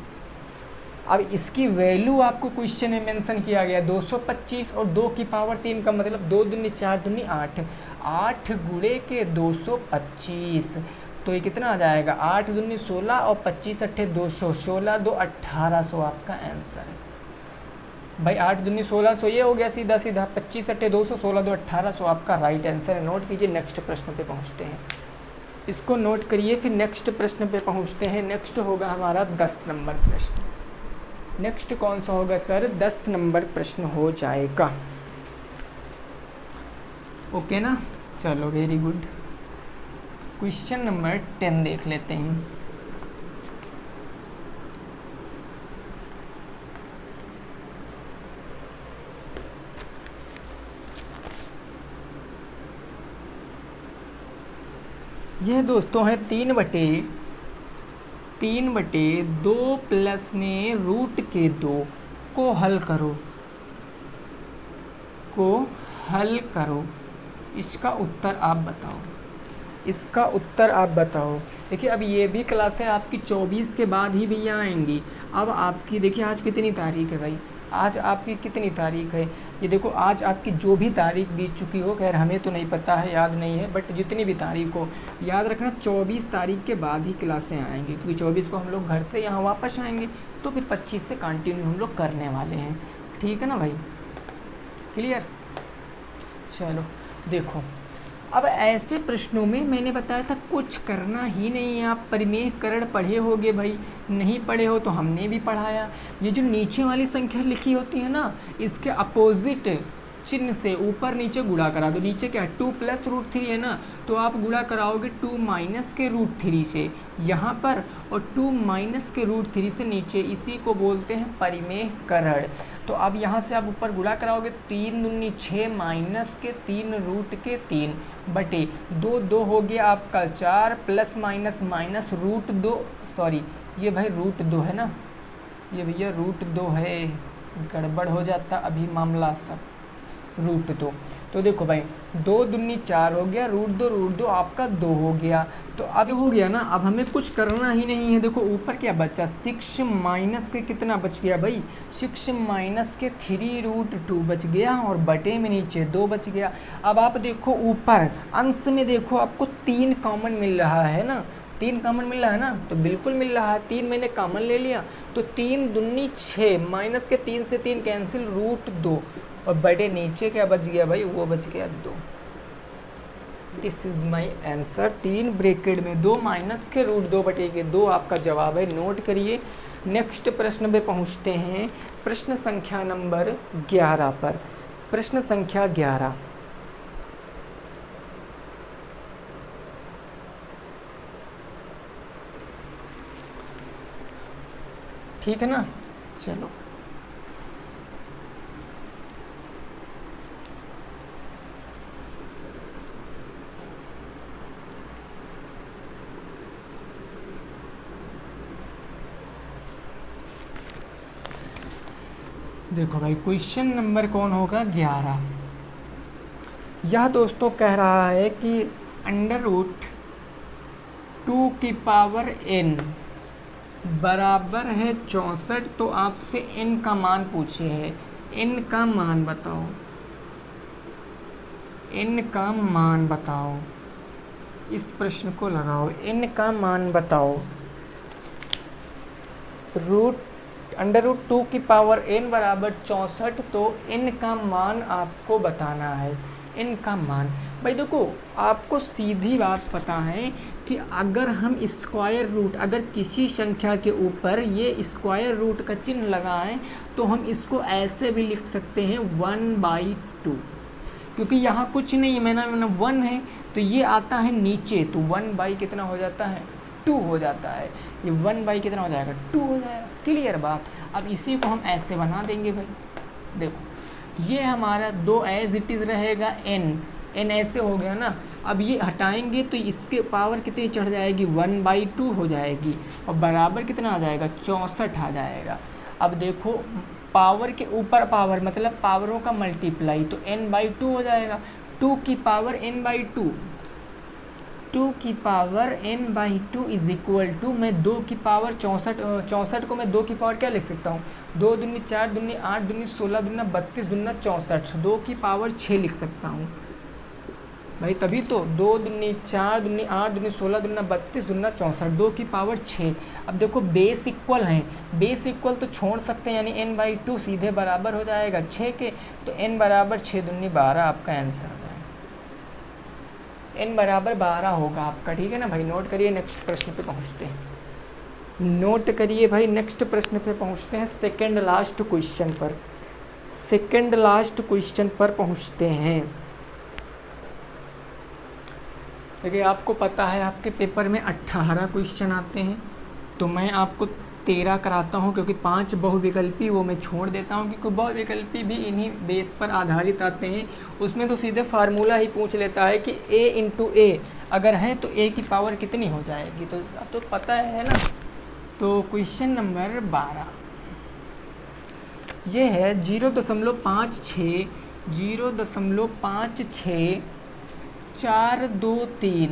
अब इसकी वैल्यू आपको क्वेश्चन में मेंशन किया गया 225 और 2 की पावर 3 का मतलब 2 दूनी 4 दूनी 8, 8 गुणे के 225, तो ये कितना आ जाएगा 8 दूनी 16 और 25 अट्ठे 200, 16 2 1800 आपका आंसर है भाई। 8 दूनी 1600 ये हो गया सीधा सीधा, 25 अट्ठे 200, 16 2 1800 आपका राइट आंसर है। नोट कीजिए, नेक्स्ट प्रश्न पे पहुँचते हैं, इसको नोट करिए, फिर नेक्स्ट प्रश्न पे पहुँचते हैं। नेक्स्ट होगा हमारा 10 नंबर प्रश्न। नेक्स्ट कौन सा होगा सर, 10 नंबर प्रश्न हो जाएगा, ओके ना। चलो वेरी गुड, क्वेश्चन नंबर 10 देख लेते हैं। यह दोस्तों है 3/2 प्लस में रूट के 2 को हल करो, इसका उत्तर आप बताओ। देखिए अब ये भी क्लासें आपकी 24 के बाद ही भैया आएंगी। अब आपकी देखिए आज कितनी तारीख है भाई, आज आपकी कितनी तारीख है, ये देखो आज आपकी जो भी तारीख बीत चुकी हो, खैर हमें तो नहीं पता है, याद नहीं है, बट जितनी भी तारीख हो याद रखना 24 तारीख के बाद ही क्लासें आएंगी, क्योंकि 24 को हम लोग घर से यहाँ वापस आएंगे, तो फिर 25 से कंटिन्यू हम लोग करने वाले हैं। ठीक है ना भाई, क्लियर। चलो देखो, अब ऐसे प्रश्नों में मैंने बताया था कुछ करना ही नहीं है। आप परिमेयकरण पढ़े होगे भाई, नहीं पढ़े हो तो हमने भी पढ़ाया। ये जो नीचे वाली संख्या लिखी होती है ना, इसके अपोजिट चिन्ह से ऊपर नीचे गुणा करा दो। नीचे क्या है 2 + √3 है ना, तो आप गुणा कराओगे 2 - के √3 से यहाँ पर, और 2 - के √3 से नीचे, इसी को बोलते हैं परिमेयकरण। तो अब यहाँ से आप ऊपर गुणा कराओगे, 3 दूनी 6 - के 3 √3 बटे 2 हो गया आपका 4 ± √2, सॉरी ये भाई √2 है ना, ये भैया √2 है, गड़बड़ हो जाता अभी मामला सब, √2। तो देखो भाई 2 दूनी 4 हो गया, √2 आपका 2 हो गया। तो अब हो गया ना, अब हमें कुछ करना ही नहीं है। देखो ऊपर क्या बचा, 6 - के कितना बच गया भाई, 6 - के 3√2 बच गया, और बटे में नीचे 2 बच गया। अब आप देखो ऊपर अंश में देखो आपको 3 कॉमन मिल रहा है ना, 3 कॉमन मिल रहा है ना, तो बिल्कुल मिल रहा है, 3 मैंने कॉमन ले लिया, तो 3 दूनी 6 - के 3 से 3 कैंसिल, √2, और बड़े नीचे क्या बच गया भाई, वो बच गया 2। This is my answer. 3 bracket में 2 - के √2 बटे के 2 आपका जवाब है, नोट करिए। नेक्स्ट प्रश्न पे पहुंचते हैं, प्रश्न संख्या नंबर 11 पर। प्रश्न संख्या 11, ठीक है ना। चलो देखो भाई, क्वेश्चन नंबर कौन होगा, 11। यह दोस्तों कह रहा है कि √2n बराबर है 64, तो आपसे n का मान पूछे है। n का मान बताओ, n का मान बताओ, इस प्रश्न को लगाओ, n का मान बताओ। √2n बराबर 64, तो n का मान आपको बताना है। n का मान भाई देखो, आपको सीधी बात पता है कि अगर हम स्क्वायर रूट, अगर किसी संख्या के ऊपर ये स्क्वायर रूट का चिन्ह लगाएं, तो हम इसको ऐसे भी लिख सकते हैं 1/2, क्योंकि यहाँ कुछ नहीं है, मैंने 1 है, तो ये आता है नीचे, तो 1/ कितना हो जाता है, 2 हो जाता है। ये 1/ कितना हो जाएगा, 2 हो जाएगा। क्लियर बात। अब इसी को हम ऐसे बना देंगे भाई, देखो ये हमारा 2 एज इट इज़ रहेगा, n ऐसे हो गया ना। अब ये हटाएंगे तो इसके पावर कितनी चढ़ जाएगी, 1/2 हो जाएगी, और बराबर कितना आ जाएगा, 64 आ जाएगा। अब देखो पावर के ऊपर पावर, मतलब पावरों का मल्टीप्लाई, तो n/2 हो जाएगा। 2 की पावर n/2, 2 की power n/2 is equal to, मैं 2 की पावर 64 को मैं 2 की पावर क्या लिख सकता हूँ, 2 दूनी 4 दूनी 8 दूनी 16 दूना 32 दूना 64, 2 की पावर 6 लिख सकता हूँ भाई, तभी तो 2 दूनी 4 दूनी 8 दूनी 16 दूना 32 दूना 64, 2 की पावर 6। अब देखो बेस इक्वल हैं, बेस इक्वल तो छोड़ सकते हैं, यानी n/2 सीधे बराबर हो जाएगा 6 के, तो n बराबर 6 दूनी 12 आपका आंसर हो जाएगा, n बराबर 12 होगा आपका। ठीक है ना भाई, नोट करिए। नेक्स्ट प्रश्न पे पहुंचते हैं, नोट करिए भाई, नेक्स्ट प्रश्न पे पहुंचते हैं, सेकंड लास्ट क्वेश्चन पर, सेकंड लास्ट क्वेश्चन पर पहुंचते हैं। देखिए आपको पता है आपके पेपर में 18 क्वेश्चन आते हैं, तो मैं आपको 13 कराता हूँ, क्योंकि 5 बहुविकल्पी वो मैं छोड़ देता हूँ, क्योंकि बहुविकल्पी भी इन्हीं बेस पर आधारित आते हैं। उसमें तो सीधे फार्मूला ही पूछ लेता है कि a × a अगर है तो a की पावर कितनी हो जाएगी, तो पता है ना। तो क्वेश्चन नंबर 12 ये है 0.56 423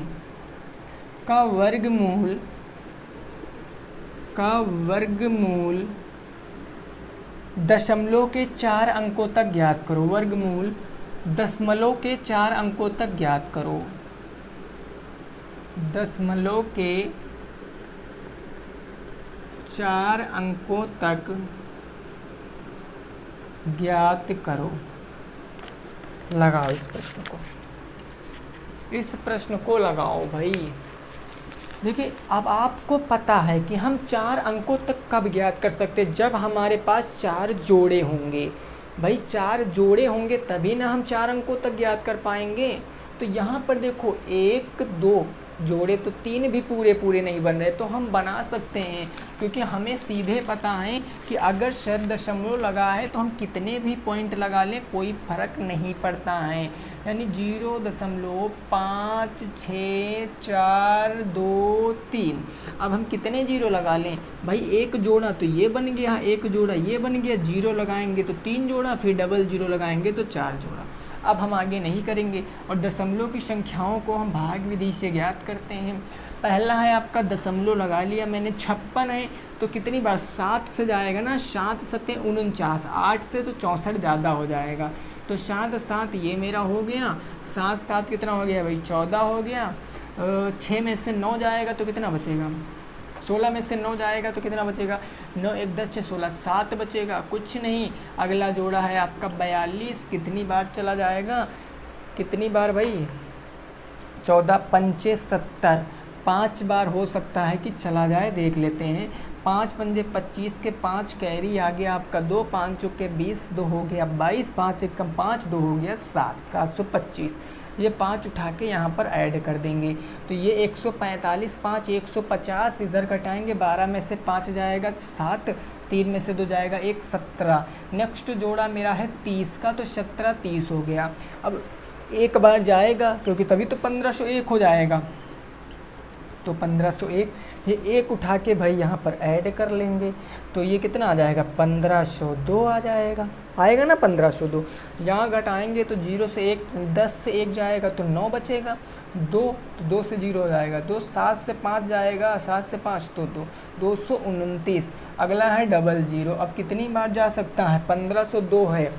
का वर्गमूल दशमलव के 4 अंकों तक ज्ञात करो। वर्गमूल दशमलव के 4 अंकों तक ज्ञात करो। दशमलव के 4 अंकों तक ज्ञात करो। लगाओ इस प्रश्न को, इस प्रश्न को लगाओ भाई। देखिए अब आपको पता है कि हम 4 अंकों तक कब ज्ञात कर सकते हैं, जब हमारे पास 4 जोड़े होंगे। भाई 4 जोड़े होंगे तभी ना हम 4 अंकों तक ज्ञात कर पाएंगे। तो यहाँ पर देखो 1 2 जोड़े तो 3 भी पूरे नहीं बन रहे, तो हम बना सकते हैं, क्योंकि हमें सीधे पता है कि अगर शत दशमलव लगा है तो हम कितने भी पॉइंट लगा लें कोई फ़र्क नहीं पड़ता है। यानी 0.5 6 4 2 3। अब हम कितने जीरो लगा लें भाई, एक जोड़ा तो ये बन गया, एक जोड़ा ये बन गया, जीरो लगाएंगे तो 3 जोड़ा, फिर डबल जीरो लगाएंगे तो 4 जोड़ा। अब हम आगे नहीं करेंगे और दशमलव की संख्याओं को हम भाग विधि से ज्ञात करते हैं। पहला है आपका दशमलव लगा लिया मैंने, 56 है तो कितनी बार 7 से जाएगा ना, 7 7 49, 8 से तो 64 ज़्यादा हो जाएगा, तो 7 7 ये मेरा हो गया, 7 7 कितना हो गया भाई 14 हो गया। 6 में से 9 जाएगा तो कितना बचेगा, 16 में से 9 जाएगा तो कितना बचेगा, 9 1 10 6 16 7 बचेगा, कुछ नहीं। अगला जोड़ा है आपका 42, कितनी बार चला जाएगा, कितनी बार भाई 14 पंचे 70, 5 बार हो सकता है कि चला जाए, देख लेते हैं। 5 पंजे 25 के 5 कैरी आ गया आपका 2, 5 चौके 20, 2 हो गया 22, 5 एक कम 5, 2 हो गया 7, 725। ये 5 उठा के यहाँ पर ऐड कर देंगे तो ये 145, 5 150, इधर घटाएंगे 12 में से 5 जाएगा 7, 3 में से 2 जाएगा 1, 17। नेक्स्ट जोड़ा मेरा है 30 का, तो 17 30 हो गया। अब एक बार जाएगा क्योंकि तभी तो 1501 हो जाएगा, तो 1501 ये एक उठा के भाई यहाँ पर ऐड कर लेंगे तो ये कितना आ जाएगा 1502 आ जाएगा, आएगा ना 1502। यहाँ घटाएंगे तो 0 से 1 10 से 1 जाएगा तो 9 बचेगा, 2 तो 2 से 0 हो जाएगा, 2 7 से 5 जाएगा, 7 से 5 तो 2 229। अगला है डबल जीरो, अब कितनी बार जा सकता है 1502 है,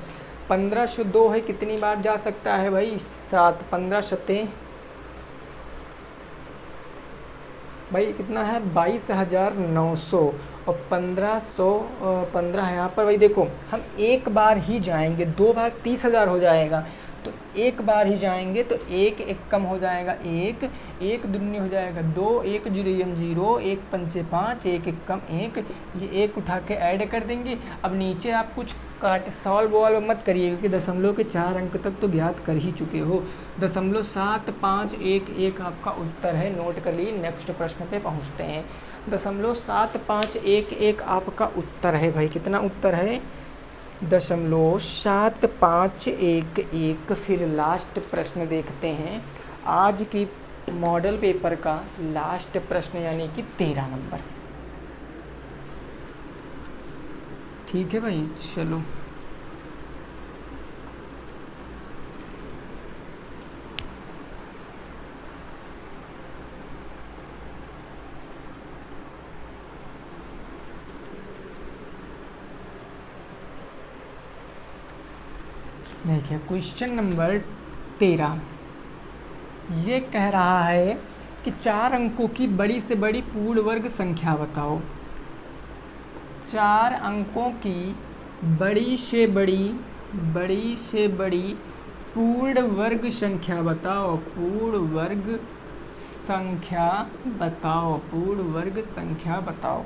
1502 है कितनी बार जा सकता है भाई 7, 15 शते भाई कितना है 22,900 और 15 यहाँ पर भाई देखो हम एक बार ही जाएंगे, 2 बार 30,000 हो जाएगा, तो एक बार ही जाएंगे तो एक एक कम हो जाएगा, एक एक दुन्नी हो जाएगा 2, 1 जीरो 0, 1 पंचे 5, एक एक कम 1, ये एक उठा के ऐड कर देंगे। अब नीचे आप कुछ काट सॉल्व वॉल्व मत करिए क्योंकि दशमलव के 4 अंक तक तो ज्ञात कर ही चुके हो। 0.7511 आपका उत्तर है, नोट कर लीजिए। नेक्स्ट प्रश्न पे पहुँचते हैं। 0.7511 आपका उत्तर है भाई, कितना उत्तर है 0.7511। फिर लास्ट प्रश्न देखते हैं, आज की मॉडल पेपर का लास्ट प्रश्न यानी कि 13 नंबर। ठीक है भाई, चलो देखिए क्वेश्चन नंबर 13 ये कह रहा है कि 4 अंकों की बड़ी से बड़ी पूर्ण वर्ग संख्या बताओ। 4 अंकों की बड़ी से बड़ी पूर्ण वर्ग संख्या बताओ, पूर्ण वर्ग संख्या बताओ।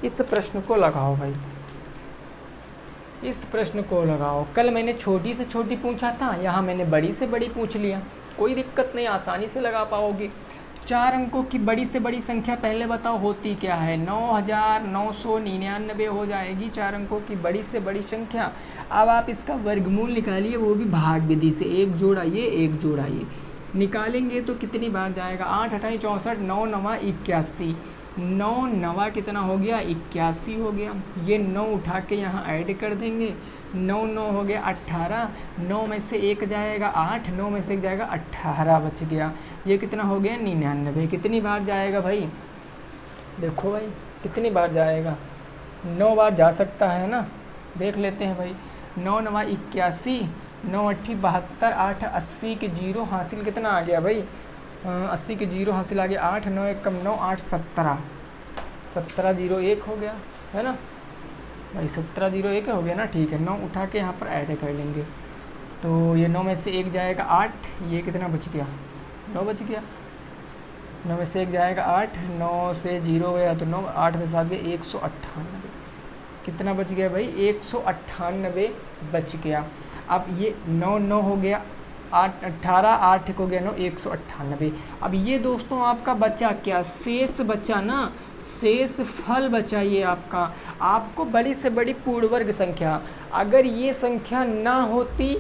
इस प्रश्न को लगाओ भाई, इस प्रश्न को लगाओ। कल मैंने छोटी से छोटी पूछा था, यहाँ मैंने बड़ी से बड़ी पूछ लिया, कोई दिक्कत नहीं, आसानी से लगा पाओगे। 4 अंकों की बड़ी से बड़ी संख्या पहले बताओ होती क्या है, 9,999 हो जाएगी 4 अंकों की बड़ी से बड़ी संख्या। अब आप इसका वर्गमूल निकालिए, वो भी भाग विधि से, एक जोड़ा ये एक जोड़ा ये निकालेंगे तो कितनी बार जाएगा 8 8 64, 9 9 81, 9 9 कितना हो गया 81 हो गया। ये 9 उठा के यहाँ ऐड कर देंगे, 9 9 हो गया 18, 9 में से 1 जाएगा 8, 9 में से 1 जाएगा 18 बच गया। ये कितना हो गया 99। कितनी बार जाएगा भाई, देखो भाई कितनी बार जाएगा, 9 बार जा सकता है ना, देख लेते हैं भाई। 9 9 81, 9 8 72, 8 80 के जीरो हासिल कितना आ गया भाई? 80 के जीरो हासिल आ गया 8, 9 1 कम 9, 8 17, 17 0 1 हो गया है ना भाई? 17 0 1 हो गया ना? ठीक है, 9 उठा के यहाँ पर ऐड कर लेंगे। तो ये 9 में से 1 जाएगा 8, ये कितना बच गया? 9 बच गया। 9 में से 1 जाएगा 8, 9 से 0 गया तो 9, 8 में 7 गया 198। कितना बच गया भाई? 198 बच गया। अब ये 9 9 हो गया, 8 18, 8 हो गया 9, 198। अब ये दोस्तों आपका बचा क्या? शेष बचा ना, शेष फल बचा ये आपका। आपको बड़ी से बड़ी पूर्ण वर्ग संख्या, अगर ये संख्या ना होती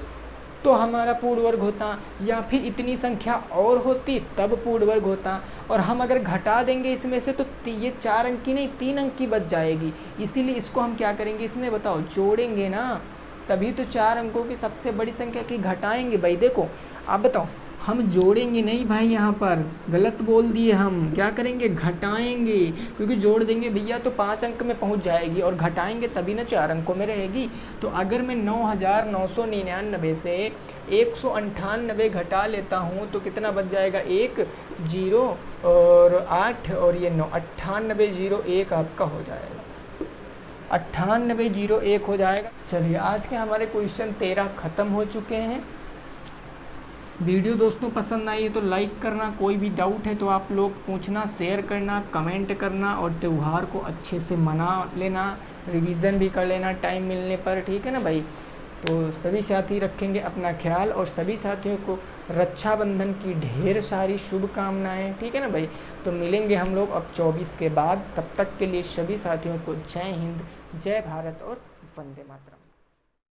तो हमारा पूर्ण वर्ग होता, या फिर इतनी संख्या और होती तब पूर्ण वर्ग होता। और हम अगर घटा देंगे इसमें से तो ये 4 अंक की नहीं 3 अंक की बच जाएगी। इसीलिए इसको हम क्या करेंगे इसमें बताओ? जोड़ेंगे ना, तभी तो 4 अंकों की सबसे बड़ी संख्या की घटाएंगे भाई। देखो आप बताओ, हम जोड़ेंगे नहीं भाई, यहाँ पर गलत बोल दिए हम। क्या करेंगे? घटाएंगे, क्योंकि जोड़ देंगे भैया तो 5 अंक में पहुँच जाएगी, और घटाएंगे तभी ना 4 अंकों में रहेगी। तो अगर मैं 9999 से 198 घटा लेता हूँ तो कितना बच जाएगा? 1 0 और 8 और ये 9, 98 0 1 आपका हो जाएगा। 98 0 1 हो जाएगा। चलिए आज के हमारे क्वेश्चन 13 ख़त्म हो चुके हैं। वीडियो दोस्तों पसंद आई है तो लाइक करना, कोई भी डाउट है तो आप लोग पूछना, शेयर करना, कमेंट करना, और त्यौहार को अच्छे से मना लेना, रिवीजन भी कर लेना टाइम मिलने पर, ठीक है ना भाई? तो सभी साथी रखेंगे अपना ख्याल, और सभी साथियों को रक्षाबंधन की ढेर सारी शुभकामनाएं, ठीक है ना भाई? तो मिलेंगे हम लोग अब 24 के बाद। तब तक के लिए सभी साथियों को जय हिंद, जय भारत और वंदे मातरम।